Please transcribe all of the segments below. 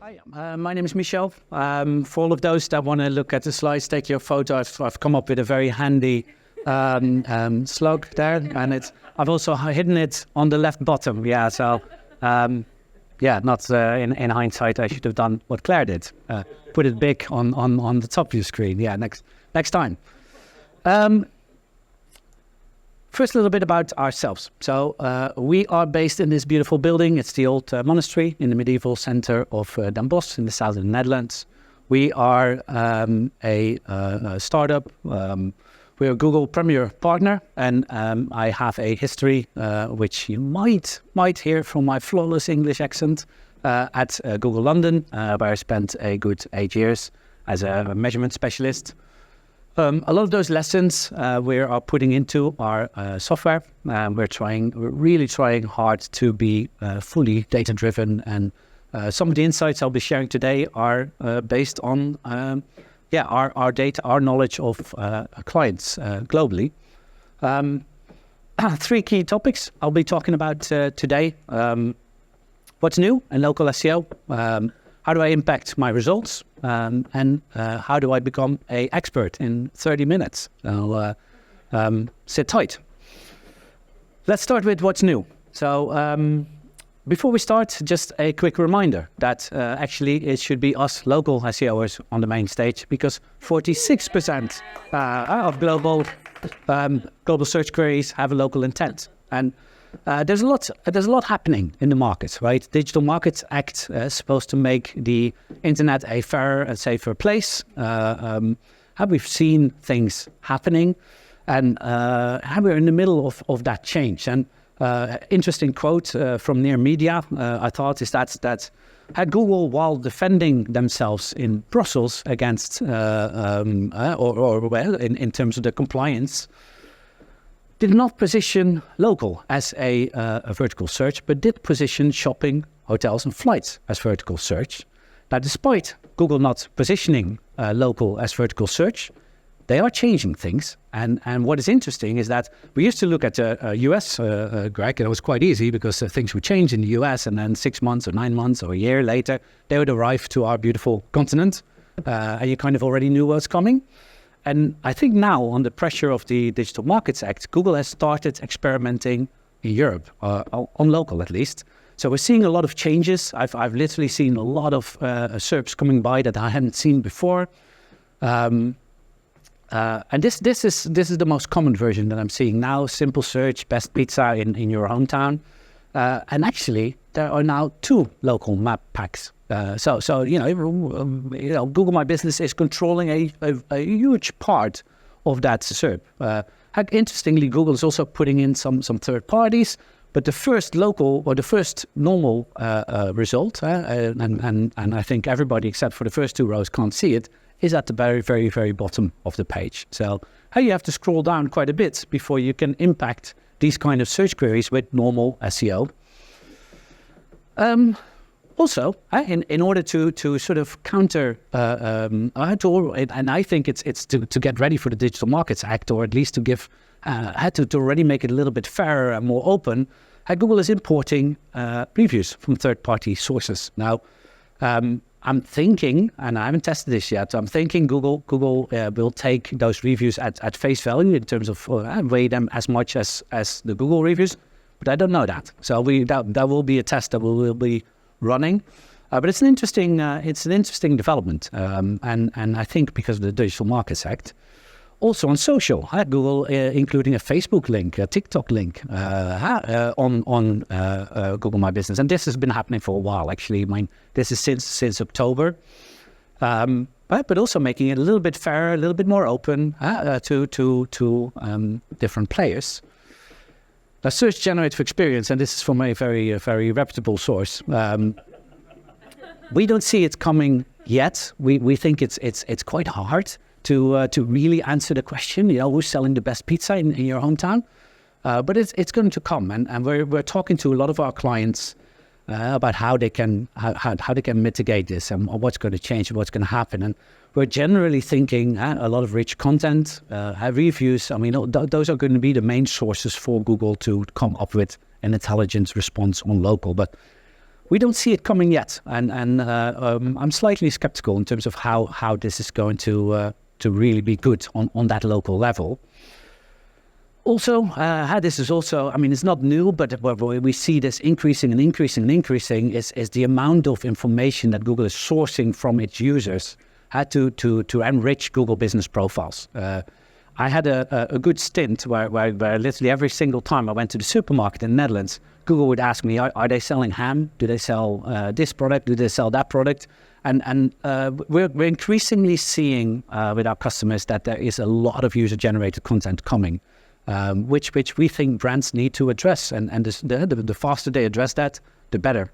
Hi, my name is Michel. For all of those that want to look at the slides, take your photo. I've come up with a very handy slug there, and I've also hidden it on the left bottom. Yeah, so not in hindsight, I should have done what Claire did, put it big on the top of your screen. Yeah, next time. First, a little bit about ourselves. So we are based in this beautiful building. It's the old monastery in the medieval center of Den Bosch in the south of the Netherlands. We are a startup. We're a Google Premier partner, and I have a history which you might hear from my flawless English accent at Google London, where I spent a good 8 years as a measurement specialist. A lot of those lessons we are putting into our software. We're really trying hard to be fully data-driven, and some of the insights I'll be sharing today are based on our data, our knowledge of clients globally. 3 key topics I'll be talking about today. What's new in local SEO? How do I impact my results? And how do I become an expert in 30 minutes? So sit tight. Let's start with what's new. So before we start, just a quick reminder that actually it should be us local SEOers on the main stage, because 46% of global search queries have a local intent. And there's a lot happening in the market, right? Digital Markets Act is supposed to make the internet a fairer and safer place. We've seen things happening, and we're in the middle of that change. And interesting quote from Near Media, I thought, is that Google, while defending themselves in Brussels against, in terms of the compliance, did not position local as a vertical search, but did position shopping, hotels and flights as vertical search. Now, despite Google not positioning local as vertical search, they are changing things. And what is interesting is that we used to look at the US, Greg, and it was quite easy because things would change in the US, and then 6 months or 9 months or a year later, they would arrive to our beautiful continent, and you kind of already knew what's coming. And I think now, on the pressure of the Digital Markets Act, Google has started experimenting in Europe, on local at least. So we're seeing a lot of changes. I've literally seen a lot of SERPs coming by that I hadn't seen before. And this is the most common version that I'm seeing now. Simple search, best pizza in your hometown. And actually, there are now 2 local map packs. So Google My Business is controlling a huge part of that SERP. Interestingly, Google is also putting in some third parties, but the first local or the first normal result, and I think everybody except for the first 2 rows can't see it, is at the very, very, very bottom of the page. So you have to scroll down quite a bit before you can impact these kind of search queries with normal SEO. Also, in order to sort of counter, and I think it's to get ready for the Digital Markets Act, or at least to give, to already make it a little bit fairer and more open, Google is importing reviews from third-party sources. Now, I'm thinking, and I haven't tested this yet, I'm thinking Google will take those reviews at face value in terms of weigh them as much as the Google reviews, but I don't know that. So that will be a test that we will be running, but it's an interesting development, and I think because of the Digital Markets Act, also on social, Google including a Facebook link, a TikTok link on Google My Business, and this has been happening for a while. Actually, this is since October, but also making it a little bit fairer, a little bit more open to different players. Now, search generative experience, and this is from a very, very reputable source. We don't see it coming yet. We think it's quite hard to really answer the question. Who's selling the best pizza in your hometown? But it's going to come, and we're talking to a lot of our clients about how they can mitigate this and what's going to change, what's going to happen. And we're generally thinking a lot of rich content, reviews. I mean, those are going to be the main sources for Google to come up with an intelligent response on local. But we don't see it coming yet, and I'm slightly skeptical in terms of how this is going to really be good on that local level. Also, this is also, I mean, it's not new, but we see this increasing is the amount of information that Google is sourcing from its users to enrich Google business profiles. I had a good stint where literally every single time I went to the supermarket in the Netherlands, Google would ask me, are they selling ham? Do they sell this product? Do they sell that product? And we're increasingly seeing with our customers that there is a lot of user-generated content coming, which we think brands need to address. And the faster they address that, the better.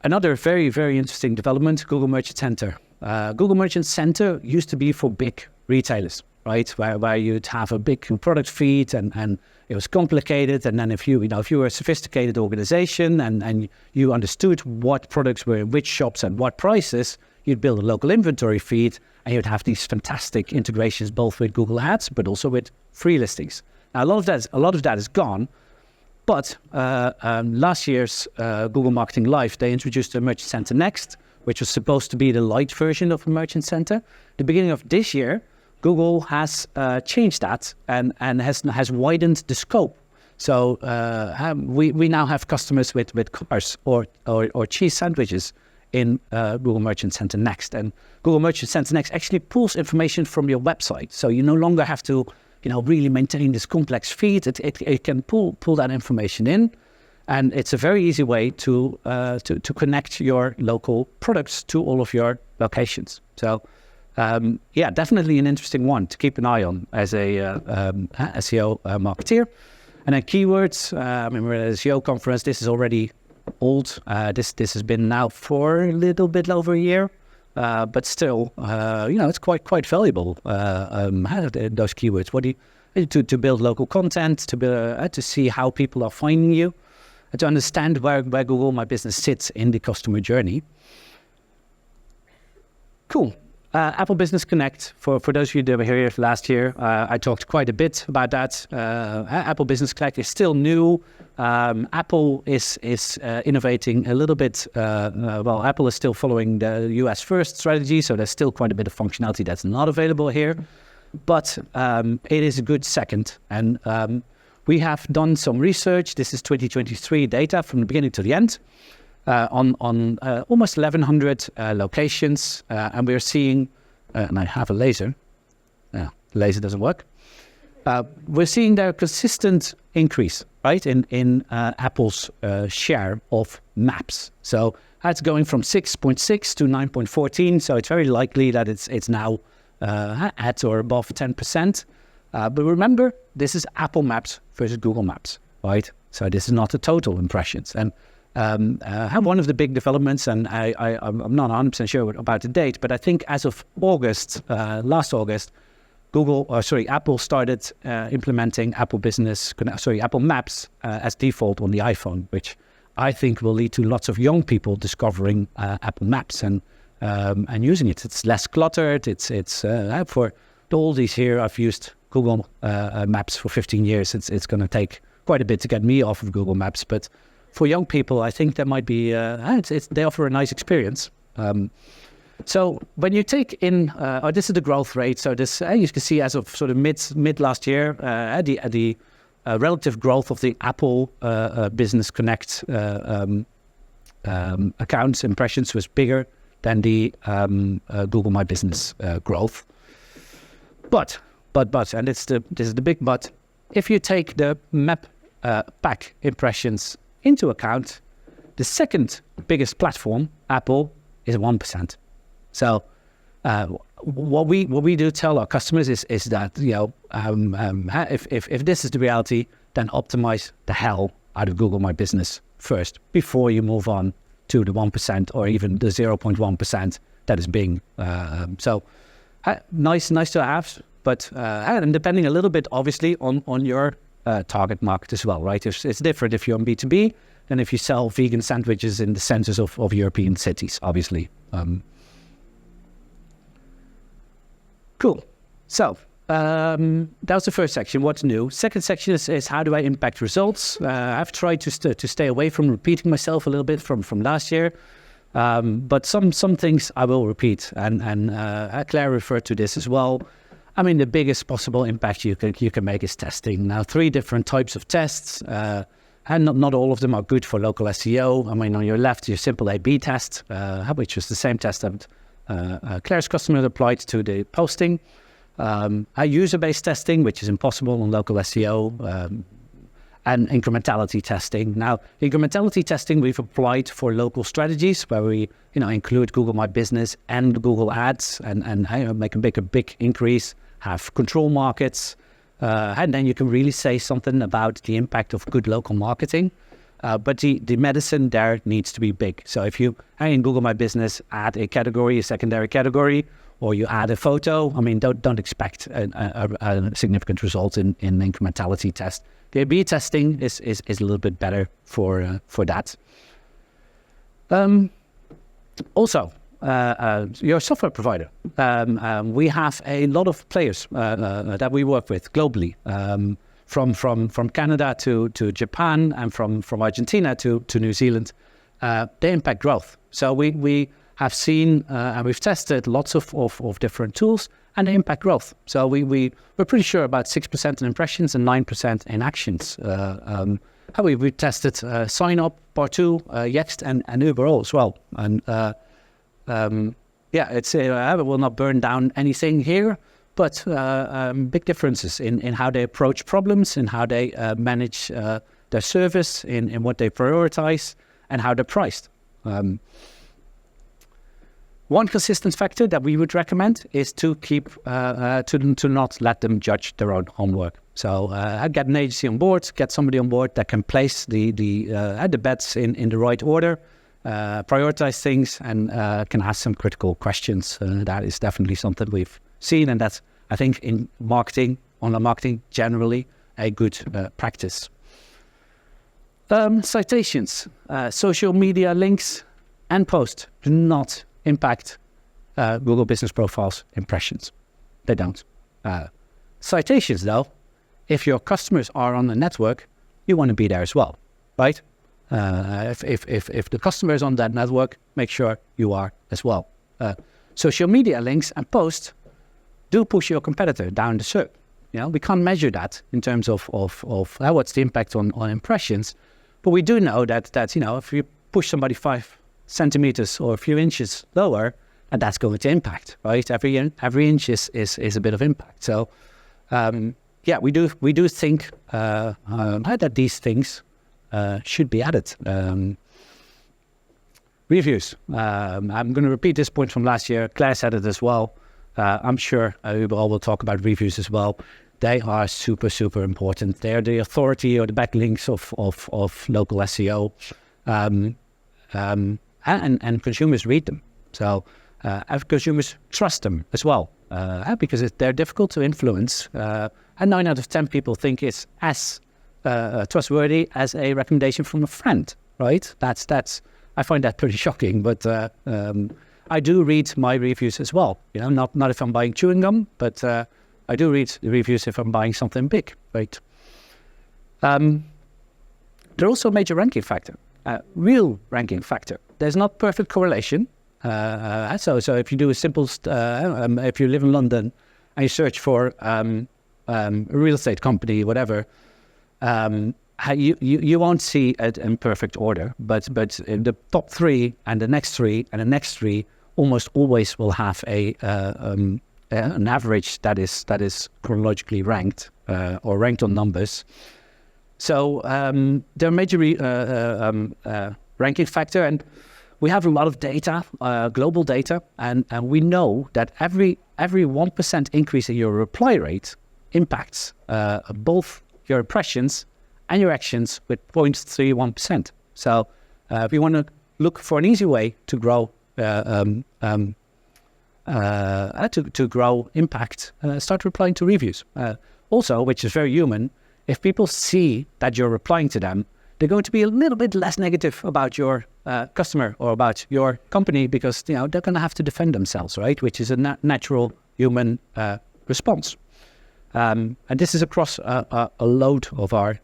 Another very, very interesting development, Google Merchant Center. Google Merchant Center used to be for big retailers, right? Where you'd have a big product feed and it was complicated. And then if you were a sophisticated organization and you understood what products were in which shops and what prices, you'd build a local inventory feed and you'd have these fantastic integrations both with Google Ads but also with free listings. Now a lot of that is gone. But last year's Google Marketing Live, they introduced the Merchant Center Next, which was supposed to be the light version of a Merchant Center. The beginning of this year, Google has changed that and has widened the scope. So we now have customers with cars or cheese sandwiches in Google Merchant Center Next. And Google Merchant Center Next actually pulls information from your website. So you no longer have to really maintain this complex feed. It can pull that information in. And it's a very easy way to connect your local products to all of your locations. So, definitely an interesting one to keep an eye on as a SEO marketeer. And then keywords. We're at a SEO conference. This is already old. This has been now for a little bit over a year, but still, it's quite valuable. Those keywords. What do you to build local content, to see how people are finding you. To understand where Google My Business sits in the customer journey. Cool. Apple Business Connect, for those of you that were here last year, I talked quite a bit about that. Apple Business Connect is still new. Apple is innovating a little bit. Apple is still following the US first strategy, so there's still quite a bit of functionality that's not available here. But it is a good second. And we have done some research. This is 2023 data from the beginning to the end on almost 1,100 locations. And we're seeing, and I have a laser. The laser doesn't work. We're seeing there a consistent increase, right, in Apple's share of maps. So that's going from 6.6 to 9.14. So it's very likely that it's now at or above 10%. But remember, this is Apple Maps versus Google Maps, right? So this is not the total impressions. And one of the big developments, and I'm not 100% sure about the date, but I think as of August, last August, Apple started implementing Apple Maps as default on the iPhone, which I think will lead to lots of young people discovering Apple Maps and using it. It's less cluttered. It's for all these here, I've used Google Maps for 15 years. It's going to take quite a bit to get me off of Google Maps, but for young people, I think there might be they offer a nice experience. So when you take in, this is the growth rate. So this you can see as of sort of mid last year, the relative growth of the Apple Business Connect accounts impressions was bigger than the Google My Business growth. But, and this is the big but, if you take the map pack impressions into account, the second biggest platform, Apple, is 1%. So what we do tell our customers is that if this is the reality, then optimize the hell out of Google My Business first before you move on to the 1% or even the 0.1% that is Bing. Nice to have, but and depending a little bit obviously on your target market as well, right? It's different if you're on B2B than if you sell vegan sandwiches in the centers of European cities, obviously. Cool. So that was the first section, what's new. Second section is how do I impact results? I've tried to stay away from repeating myself a little bit from last year. But some things I will repeat, and Claire referred to this as well. I mean, the biggest possible impact you can make is testing. Now, 3 different types of tests, and not all of them are good for local SEO. I mean, on your left, your simple A/B test, which was the same test that Claire's customer applied to the posting. A user-based testing, which is impossible on local SEO, and incrementality testing. Now, incrementality testing we've applied for local strategies where we, include Google My Business and Google Ads and make a big increase, have control markets, and then you can really say something about the impact of good local marketing. But the medicine there needs to be big. So if you, in Google My Business, add a category, a secondary category, or you add a photo, I mean, don't expect a significant result in incrementality test. The A/B testing is a little bit better for that. Also, your software provider. We have a lot of players that we work with globally, from Canada to Japan and from Argentina to New Zealand. They impact growth. So we have seen and we've tested lots of different tools, and they impact growth. So we're pretty sure about 6% in impressions and 9% in actions. We tested Sign Up, Part2, Yext, and Uber all as well. And it's it will not burn down anything here, but big differences in how they approach problems, in how they manage their service, in what they prioritize, and how they're priced. One consistent factor that we would recommend is to keep to not let them judge their own homework. So get an agency on board, get somebody on board that can place the bets in the right order, prioritize things, and can ask some critical questions. That is definitely something we've seen, and that's, I think, in marketing, online marketing generally, a good practice. Citations, social media links, and posts do not impact Google Business Profile's impressions. They don't. Citations, though, if your customers are on the network, you want to be there as well, right? If the customer is on that network, make sure you are as well. Social media links and posts do push your competitor down the SERP. We can't measure that in terms of what's the impact on impressions, but we do know that if you push somebody 5 centimeters or a few inches lower, and that's going to impact, right? Every inch is a bit of impact. So, we do think that these things should be added. Reviews. I'm going to repeat this point from last year. Claire said it as well. I'm sure Uber will talk about reviews as well. They are super, super important. They're the authority or the backlinks of local SEO. And consumers read them. So consumers trust them as well, because they're difficult to influence. And 9 out of 10 people think it's as trustworthy as a recommendation from a friend, right? That's I find that pretty shocking, but I do read my reviews as well. Not if I'm buying chewing gum, but I do read the reviews if I'm buying something big, right? They're also a major ranking factor. Real ranking factor. There's not perfect correlation. So if you do a simple, if you live in London and you search for a real estate company, whatever, you won't see it in perfect order. But in the top 3 and the next 3 and the next 3 almost always will have an average that is chronologically ranked or ranked on numbers. So they're a major ranking factor, and we have a lot of data, global data, and we know that every 1% increase in your reply rate impacts both your impressions and your actions with 0.31%. So if you want to look for an easy way to grow to grow impact, start replying to reviews. Also, which is very human, if people see that you're replying to them, they're going to be a little bit less negative about your customer or about your company, because they're going to have to defend themselves, right? Which is a natural human response. And this is across a load of our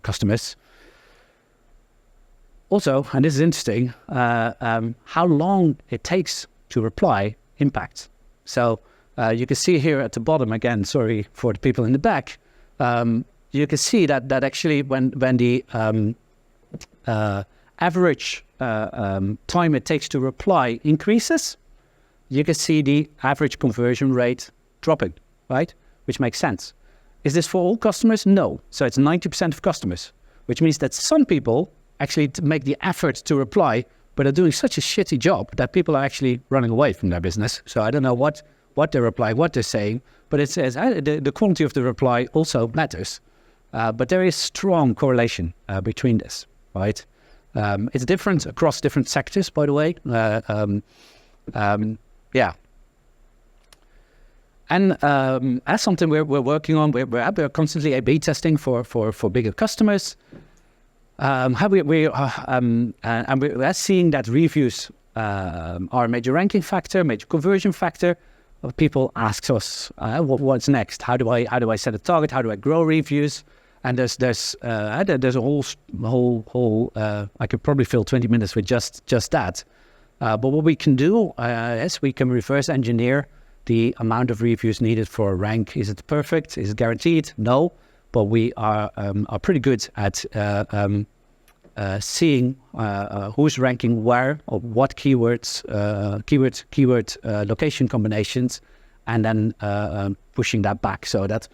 customers. Also, and this is interesting, how long it takes to reply impacts. So you can see here at the bottom, again, sorry for the people in the back, you can see that actually when the average time it takes to reply increases, you can see the average conversion rate dropping, right? Which makes sense. Is this for all customers? No. So it's 90% of customers, which means that some people actually make the effort to reply, but are doing such a shitty job that people are actually running away from their business. So I don't know what they reply, what they're saying, but it says the quality of the reply also matters. But there is strong correlation between this, right? It's different across different sectors, by the way. Yeah. And that's something we're working on. We're constantly A/B testing for bigger customers. And we're seeing that reviews are a major ranking factor, major conversion factor. People ask us, what's next? How do I set a target? How do I grow reviews? And there's a whole I could probably fill 20 minutes with just that. But what we can do is we can reverse engineer the amount of reviews needed for a rank. Is it perfect? Is it guaranteed? No. But we are pretty good at seeing who's ranking where or what keywords, keyword location combinations, and then pushing that back so that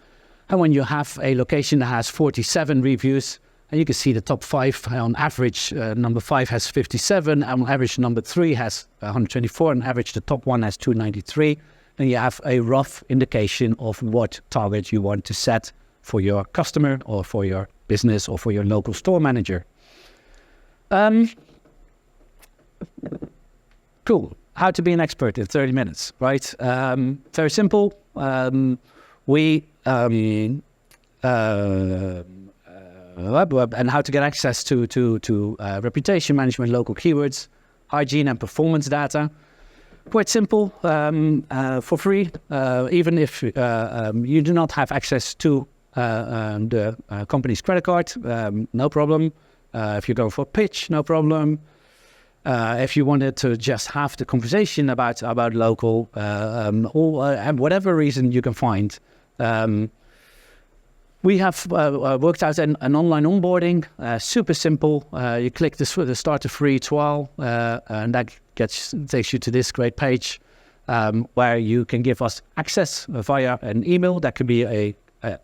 when you have a location that has 47 reviews, and you can see the top 5 on average, number 5 has 57, on average number 3 has 124, on average the top one has 293. Then you have a rough indication of what target you want to set for your customer or for your business or for your local store manager. Cool. How to be an expert in 30 minutes, right? Very simple. And how to get access to reputation management, local keywords, hygiene and performance data. Quite simple, for free. Even if you do not have access to the company's credit card, no problem. If you go for a pitch, no problem. If you wanted to just have the conversation about local, or whatever reason you can find. We have worked out an online onboarding, super simple. You click the start a free trial, and that takes you to this great page where you can give us access via an email. That could be a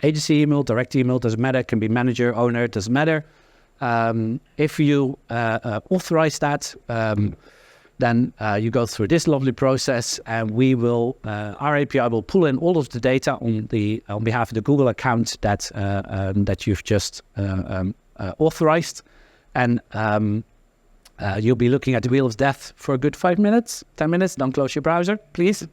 agency email, direct email, doesn't matter. It can be manager, owner, doesn't matter. If you authorize that, then you go through this lovely process, and we will, our API will pull in all of the data on behalf of the Google account that you've just authorized, and you'll be looking at the wheel of death for a good 5 minutes, 10 minutes. Don't close your browser, please.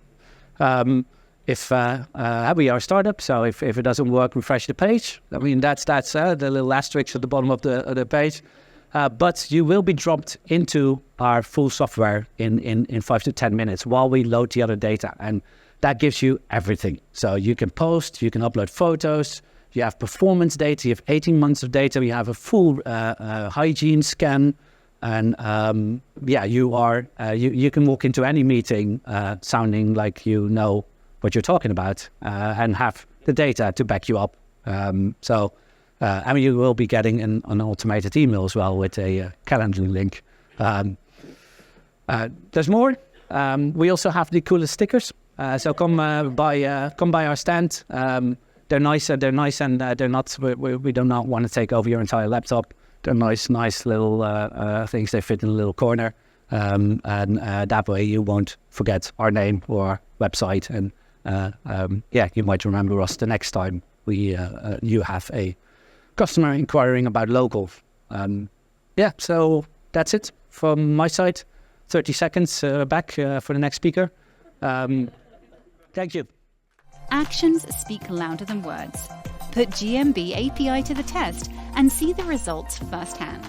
If we are a startup, so if it doesn't work, refresh the page. I mean, that's the little asterisk at the bottom of the page. But you will be dropped into our full software in 5 to 10 minutes while we load the other data. And that gives you everything. So you can post, you can upload photos, you have performance data, you have 18 months of data, you have a full hygiene scan. And you can walk into any meeting sounding like you know what you're talking about and have the data to back you up. You will be getting an automated email as well with a calendar link. There's more. We also have the coolest stickers. So come by our stand. They're nice and they're not. We do not want to take over your entire laptop. They're nice little things. They fit in a little corner, and that way you won't forget our name or our website. And you might remember us the next time you have a customer inquiring about local. So that's it from my side. 30 seconds back for the next speaker. Thank you. Actions speak louder than words. Put GMB API to the test and see the results firsthand.